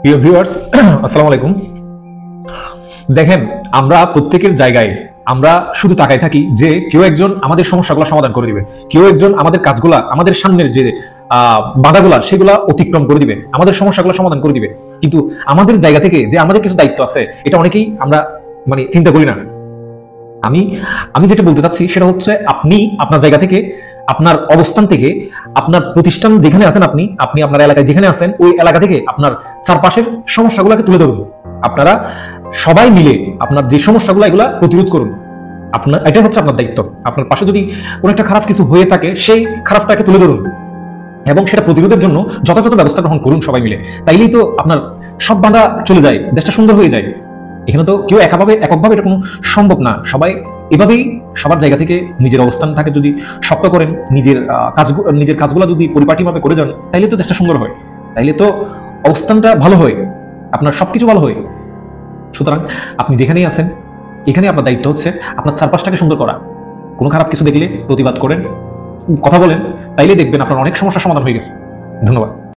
প্রিয় ভিউয়ার্স, আসসালামু আলাইকুম। দেখেন, আমরা প্রত্যেকের জায়গায় আমরা শুধু তাকাই থাকি যে কেউ একজন আমাদের সমস্যাগুলো সমাধান করে দিবে, কেউ একজন আমাদের কাজগুলা, আমাদের সামনের যে বাধাগুলা সেগুলা অতিক্রম করে দিবে, আমাদের সমস্যাগুলো সমাধান করে দিবে। কিন্তু আমাদের জায়গা থেকে যে আমাদের কিছু দায়িত্ব আছে, এটা অনেকেই আমরা চিন্তা করি না। আমি আমি যেটা বলতে চাচ্ছি সেটা হচ্ছে, আপনি আপনার জায়গা থেকে, আপনার অবস্থান থেকে, আপনার প্রতিষ্ঠান যেখানে আছেন, আপনি আপনি আপনার এলাকায় যেখানে আছেন ওই এলাকা থেকে আপনার চারপাশের সমস্যাগুলোকে তুলে ধরুন। আপনারা সবাই মিলে আপনার যে সমস্যাগুলো এগুলা প্রতিরোধ করুন। আপনার এটাই হচ্ছে আপনার দায়িত্ব। আপনার পাশে যদি কোনো একটা খারাপ কিছু হয়ে থাকে, সেই খারাপটাকে তুলে ধরুন এবং সেটা প্রতিরোধের জন্য যথাযথ ব্যবস্থা গ্রহণ করুন সবাই মিলে। তাইলেই তো আপনার সব বাধা চলে যায়, দেশটা সুন্দর হয়ে যায়। এখানে তো কেউ এককভাবে এটা কোনো সম্ভব না। সবাই এভাবেই সবার জায়গা থেকে নিজের অবস্থান থাকে যদি শক্ত করেন, নিজের কাজগুলো যদি পরিপাটিভাবে করে যান, তাইলে তো দেশটা সুন্দর হয়, তাইলে তো অবস্থানটা ভালো হয়, আপনার সবকিছু ভালো হয়। সুতরাং আপনি যেখানেই আছেন, এখানে আপনার দায়িত্ব হচ্ছে আপনার চারপাশটাকে সুন্দর করা। কোনো খারাপ কিছু দেখলে প্রতিবাদ করেন, কথা বলেন, তাইলে দেখবেন আপনার অনেক সমস্যার সমাধান হয়ে গেছে। ধন্যবাদ।